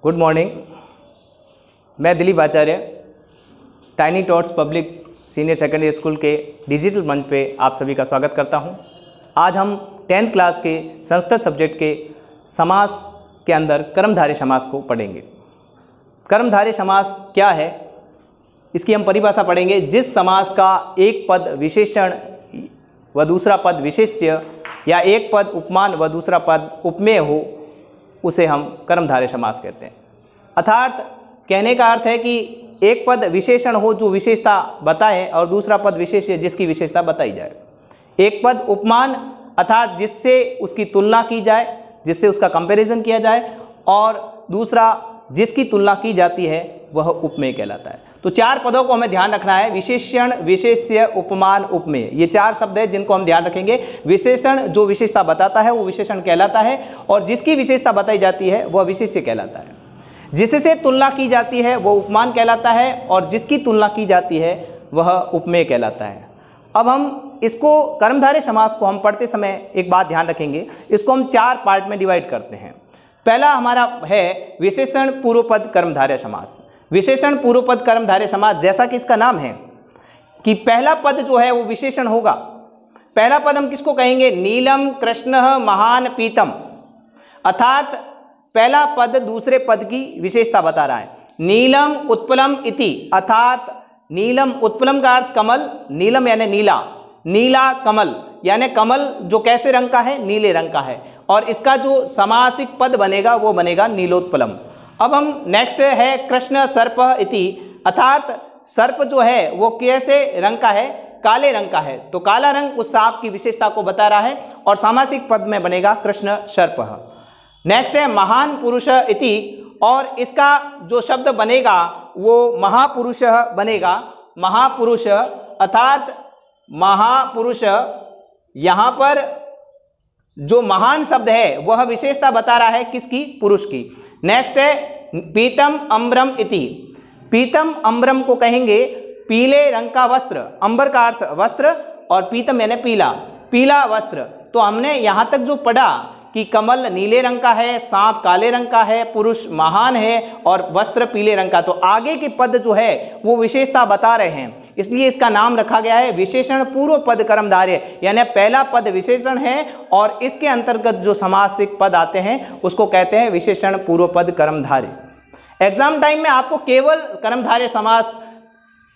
Good morning. मैं Dilip Acharya tiny tots public senior secondary school के digital मंच पे आप सभी का स्वागत करता हूं। आज हम 10th क्लास के संस्कृत सब्जेक्ट के समास के अंदर कर्मधारय समास को पढ़ेंगे। कर्मधारय समास क्या है, इसकी हम परिभाषा पढ़ेंगे। जिस समास का एक पद विशेषण व दूसरा पद विशेष्य या एक पद उपमान व दूसरा पद उपमेय हो, उसे हम कर्मधारय समास कहते हैं। अर्थात कहने का अर्थ है कि एक पद विशेषण हो जो विशेषता बताए और दूसरा पद विशेष्य जिसकी विशेषता बताई जाए। एक पद उपमान अर्थात जिससे उसकी तुलना की जाए, जिससे उसका कंपैरिजन किया जाए, और दूसरा जिसकी तुलना की जाती है वह उपमेय कहलाता है। तो चार पदों को हमें ध्यान रखना है, विशेषण, विशेष्य, उपमान, उपमेय। ये चार शब्द हैं जिनको हम ध्यान रखेंगे। विशेषण जो विशेषता बताता है वो विशेषण कहलाता है, और जिसकी विशेषता बताई जाती है वह विशेष्य कहलाता है। जिससे तुलना की जाती है वह उपमान कहलाता है, और जिसकी तुलना की जाती है वह उपमेय कहलाता है। अब हम इसको कर्मधारय समास को हम पढ़ते समय एक बात ध्यान रखेंगे, इसको हम चार पार्ट में डिवाइड करते हैं। पहला हमारा है विशेषण पूर्वपद कर्मधारय समास। विशेषण पूर्वपद कर्मधारय समास, जैसा कि इसका नाम है कि पहला पद जो है वो विशेषण होगा। पहला पद हम किसको कहेंगे? नीलम कृष्णः महान पीतम। अर्थात पहला पद दूसरे पद की विशेषता बता रहा है। नीलम उत्पलम इति, अर्थात नीलम उत्पलम का अर्थ कमल, नीलम यानी नीला, नीला कमल यानी कमल जो कैसे रंग का है? नीले रंग का है, और इसका जो समासिक पद बनेगा वो बनेगा नीलोत्पलम। अब हम नेक्स्ट है कृष्ण सर्प इति, अर्थात सर्प जो है वो कैसे रंग का है? काले रंग का है, तो काला रंग उस सांप की विशेषता को बता रहा है, और सामासिक पद में बनेगा कृष्ण सर्पः। नेक्स्ट है महान पुरुष इति, और इसका जो शब्द बनेगा वो महापुरुष बनेगा। महापुरुष अर्थात महापुरुष, यहाँ पर जो महान शब्द है वह विशेषता बता रहा है किसकी? पुरुष की। नेक्स्ट है पीतम अम्बरम इति। पीतम अम्बरम को कहेंगे पीले रंग का वस्त्र। अंबर का अर्थ वस्त्र और पीतम यानी पीला, पीला वस्त्र। तो हमने यहाँ तक जो पढ़ा कि कमल नीले रंग का है, सांप काले रंग का है, पुरुष महान है और वस्त्र पीले रंग का, तो आगे के पद जो है वो विशेषता बता रहे हैं, इसलिए इसका नाम रखा गया है विशेषण पूर्व पद कर्मधारय। यानी पहला पद विशेषण है और इसके अंतर्गत जो समासिक पद आते हैं उसको कहते हैं विशेषण पूर्व पद कर्मधारय। एग्जाम टाइम में आपको केवल कर्मधारय समास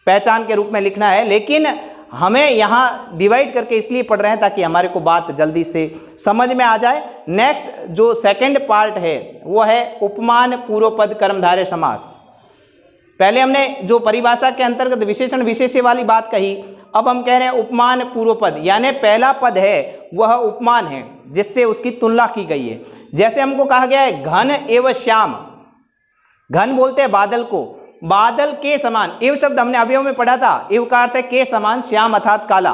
पहचान के रूप में लिखना है, लेकिन हमें यहाँ डिवाइड करके इसलिए पढ़ रहे हैं ताकि हमारे को बात जल्दी से समझ में आ जाए। नेक्स्ट जो सेकंड पार्ट है वो है उपमान पूर्वपद कर्मधारय समास। पहले हमने जो परिभाषा के अंतर्गत विशेषण विशेष्य वाली बात कही, अब हम कह रहे हैं उपमान पूर्वपद, यानी पहला पद है वह उपमान है जिससे उसकी तुलना की गई है। जैसे हमको कहा गया है घन एवं श्याम, घन बोलते हैं बादल को, बादल के समान। एव शब्द हमने अवयव में पढ़ा था, एव का अर्थ है के समान, श्याम अर्थात काला,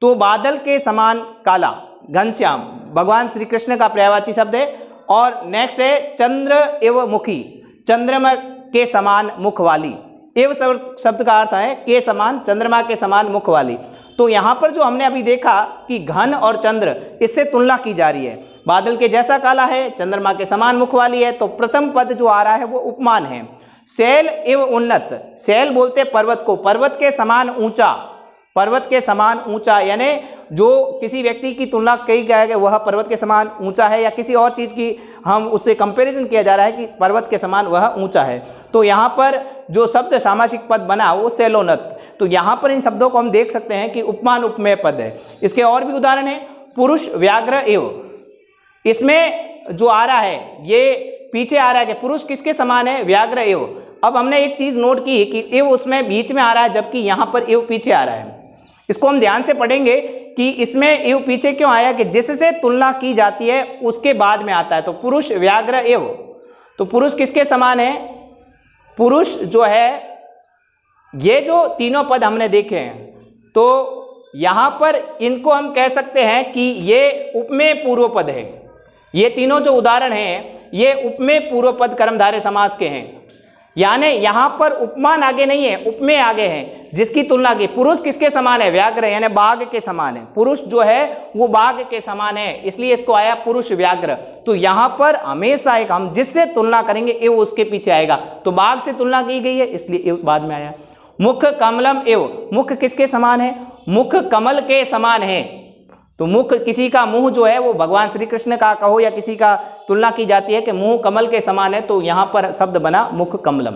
तो बादल के समान काला, घनश्याम भगवान श्री कृष्ण का पर्यायवाची शब्द है। और नेक्स्ट है चंद्र एवं मुखी, चंद्रमा के समान मुख वाली। एव शब्द का अर्थ है के समान, चंद्रमा के समान मुख वाली। तो यहाँ पर जो हमने अभी देखा कि घन और चंद्र, इससे तुलना की जा रही है। बादल के जैसा काला है, चंद्रमा के समान मुख वाली है, तो प्रथम पद जो आ रहा है वो उपमान है। शैल एवं उन्नत, शैल बोलते पर्वत को, पर्वत के समान ऊंचा, पर्वत के समान ऊंचा, यानी जो किसी व्यक्ति की तुलना कही गया है वह पर्वत के समान ऊंचा है, या किसी और चीज़ की हम उससे कंपैरिजन किया जा रहा है कि पर्वत के समान वह ऊंचा है। तो यहाँ पर जो शब्द सामासिक पद बना वो शैलोन्नत। तो यहाँ पर इन शब्दों को हम देख सकते हैं कि उपमान उपमेय पद है। इसके और भी उदाहरण है, पुरुष व्याघ्र एव, इसमें जो आ रहा है ये पीछे आ रहा है कि पुरुष किसके समान है? व्याघ्र एव। अब हमने एक चीज नोट की कि एव उसमें बीच में आ रहा है जबकि यहाँ पर एव पीछे आ रहा है। इसको हम ध्यान से पढ़ेंगे कि इसमें एव पीछे क्यों आया, कि जिससे तुलना की जाती है उसके बाद में आता है। तो पुरुष व्याघ्र एव, तो पुरुष किसके समान है? पुरुष जो है, ये जो तीनों पद हमने देखे हैं, तो यहाँ पर इनको हम कह सकते हैं कि ये उपमेय पूर्व पद है। ये तीनों जो उदाहरण हैं ये उपमेय पूर्व पद कर्मधारय समास के हैं। यानी यहां पर उपमान आगे नहीं है, उपमेय आगे है, जिसकी तुलना की। पुरुष किसके समान है? व्याघ्र, यानी बाघ के समान है। पुरुष जो है वो बाघ के समान है, इसलिए इसको आया पुरुष व्याघ्र। तो यहां पर हमेशा एक हम जिससे तुलना करेंगे एव उसके पीछे आएगा। तो बाघ से तुलना की गई है, इसलिए एव बाद में आया। मुख कमलम एव, मुख किसके समान है? मुख कमल के समान है। तो मुख, किसी का मुंह जो है वो भगवान श्री कृष्ण का कहो या किसी का तुलना की जाती है कि मुंह कमल के समान है, तो यहां पर शब्द बना मुख कमलम।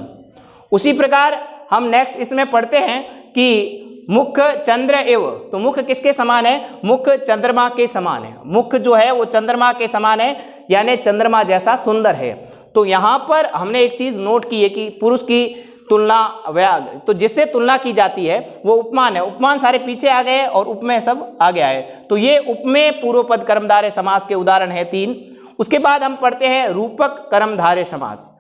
उसी प्रकार हम नेक्स्ट इसमें पढ़ते हैं कि मुख चंद्र एव, तो मुख किसके समान है? मुख चंद्रमा के समान है। मुख जो है वो चंद्रमा के समान है, यानी चंद्रमा जैसा सुंदर है। तो यहां पर हमने एक चीज नोट की है कि पुरुष की तुलना व्याघ्र, तो जिससे तुलना की जाती है वो उपमान है। उपमान सारे पीछे आ गए और उपमेय सब आगे आए। तो ये उपमेय पूर्वपद कर्मधारय समास के उदाहरण है 3। उसके बाद हम पढ़ते हैं रूपक कर्मधारय समास।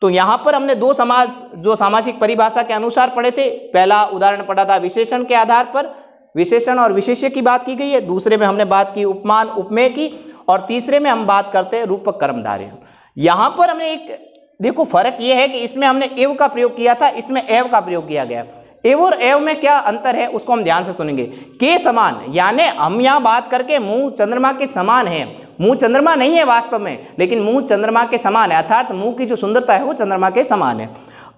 तो यहां पर हमने 2 समास जो सामासिक परिभाषा के अनुसार पढ़े थे। पहला उदाहरण पढ़ा था विशेषण के आधार पर, विशेषण और विशेष्य की बात की गई है। दूसरे में हमने बात की उपमान उपमेय की, और तीसरे में हम बात करते हैं रूपक कर्मधारय। यहां पर हमने एक देखो फर्क यह है कि इसमें हमने एव का प्रयोग किया था, इसमें एव का प्रयोग किया गया। एव और एव में क्या अंतर है उसको हम ध्यान से सुनेंगे। के समान, यानी हम यहाँ बात करके मुंह चंद्रमा के समान है। मुंह चंद्रमा नहीं है वास्तव में, लेकिन मुंह चंद्रमा के समान है, अर्थात मुंह की जो सुंदरता है वो चंद्रमा के समान है।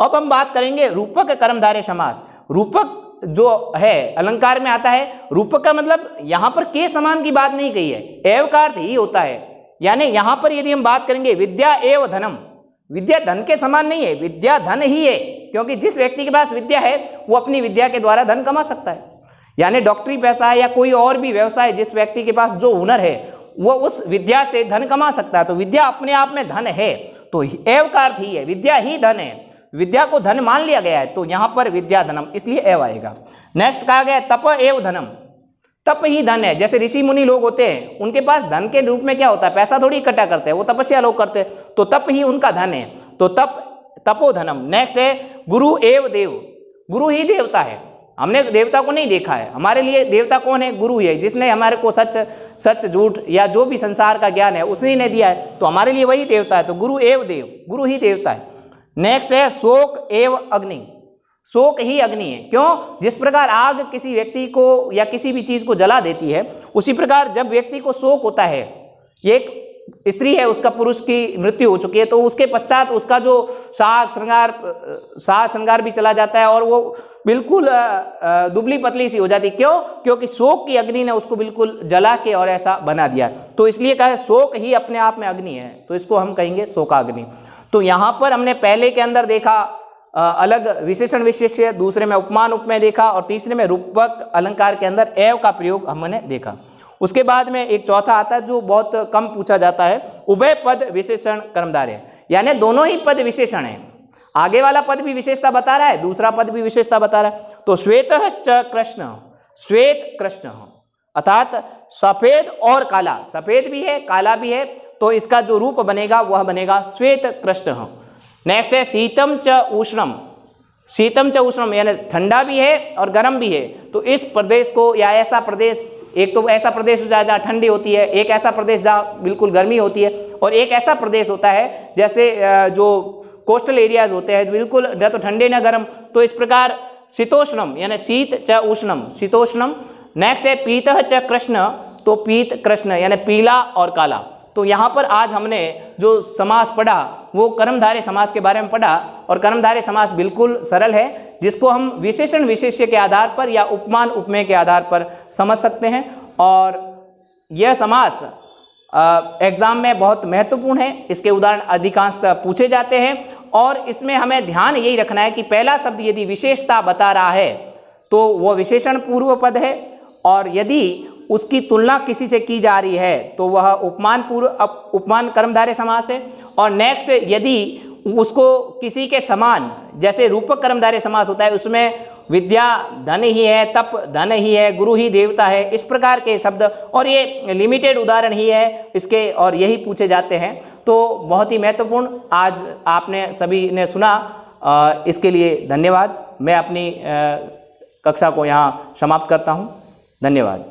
अब हम बात करेंगे रूपक कर्मधारय समास। रूपक जो है अलंकार में आता है। रूपक का मतलब यहाँ पर के समान की बात नहीं कही है, एव का अर्थ ही होता है। यानी यहाँ पर यदि हम बात करेंगे विद्या एव धनम, विद्या धन के समान नहीं है, विद्या धन ही है, क्योंकि जिस व्यक्ति के पास विद्या है वो अपनी विद्या के द्वारा धन कमा सकता है। यानी डॉक्टरी पैसा है या कोई और भी व्यवसाय, जिस व्यक्ति के पास जो हुनर है वो उस विद्या से धन कमा सकता है। तो विद्या अपने आप में धन है, तो एव का अर्थ ही है, विद्या ही धन है, विद्या को धन मान लिया गया है। तो यहाँ पर विद्या धनम, इसलिए एव आएगा। नेक्स्ट कहा गया तप एव धनम, तप ही धन है। जैसे ऋषि मुनि लोग होते हैं, उनके पास धन के रूप में क्या होता है? पैसा थोड़ी इकट्ठा करते हैं, वो तपस्या लोग करते हैं, तो तप ही उनका धन है। तो तपो धनम। नेक्स्ट है गुरु एव देव, गुरु ही देवता है। हमने देवता को नहीं देखा है, हमारे लिए देवता कौन है? गुरु ही है, जिसने हमारे को सच झूठ या जो भी संसार का ज्ञान है उसने ने दिया है, तो हमारे लिए वही देवता है। तो गुरु एव देव, गुरु ही देवता है। नेक्स्ट है शोक एव अग्नि, शोक ही अग्नि है। क्यों? जिस प्रकार आग किसी व्यक्ति को या किसी भी चीज को जला देती है, उसी प्रकार जब व्यक्ति को शोक होता है, ये एक स्त्री है, उसका पुरुष की मृत्यु हो चुकी है, तो उसके पश्चात उसका जो साज श्रृंगार भी चला जाता है और वो बिल्कुल दुबली पतली सी हो जाती है। क्यों? क्योंकि शोक की अग्नि ने उसको बिल्कुल जला के और ऐसा बना दिया। तो इसलिए कहा है शोक ही अपने आप में अग्नि है, तो इसको हम कहेंगे शोकाग्नि। तो यहाँ पर हमने पहले के अंदर देखा अलग विशेषण विशेष्य, दूसरे में उपमान उपमेय देखा, और तीसरे में रूपक अलंकार के अंदर एव का प्रयोग हमने देखा। उसके बाद में एक चौथा आता है जो बहुत कम पूछा जाता है, उभय पद विशेषण कर्मधारय, यानी दोनों ही पद विशेषण है। आगे वाला पद भी विशेषता बता रहा है, दूसरा पद भी विशेषता बता रहा है। तो श्वेतश्च कृष्ण, श्वेत कृष्ण, अर्थात सफेद और काला, सफेद भी है काला भी है, तो इसका जो रूप बनेगा वह बनेगा श्वेत कृष्ण। नेक्स्ट है शीतम च उष्णम, शीतम च उष्णम यानी ठंडा भी है और गर्म भी है। तो इस प्रदेश को या ऐसा प्रदेश, एक तो ऐसा प्रदेश जहाँ ठंडी होती है, एक ऐसा प्रदेश जहाँ बिल्कुल गर्मी होती है, और एक ऐसा प्रदेश होता है जैसे जो कोस्टल एरियाज होते हैं बिल्कुल न तो ठंडे न गर्म। तो इस प्रकार शीतोष्णम यानी शीत च उष्णम, शीतोष्णम। नेक्स्ट है पीतः च कृष्ण, तो पीत कृष्ण यानी पीला और काला। तो यहाँ पर आज हमने जो समास पढ़ा वो कर्मधारय समास के बारे में पढ़ा, और कर्मधारय समास बिल्कुल सरल है, जिसको हम विशेषण विशेष्य के आधार पर या उपमान उपमेय के आधार पर समझ सकते हैं। और यह समास एग्जाम में बहुत महत्वपूर्ण है, इसके उदाहरण अधिकांशतः पूछे जाते हैं, और इसमें हमें ध्यान यही रखना है कि पहला शब्द यदि विशेषता बता रहा है तो वह विशेषण पूर्व पद है, और यदि उसकी तुलना किसी से की जा रही है तो वह उपमान कर्मधारय समास है। और नेक्स्ट यदि उसको किसी के समान, जैसे रूपक कर्मधारय समास होता है, उसमें विद्या धन ही है, तप धन ही है, गुरु ही देवता है, इस प्रकार के शब्द, और ये लिमिटेड उदाहरण ही है इसके, और यही पूछे जाते हैं। तो बहुत ही महत्वपूर्ण आज आपने सभी ने सुना, इसके लिए धन्यवाद। मैं अपनी कक्षा को यहाँ समाप्त करता हूँ। धन्यवाद।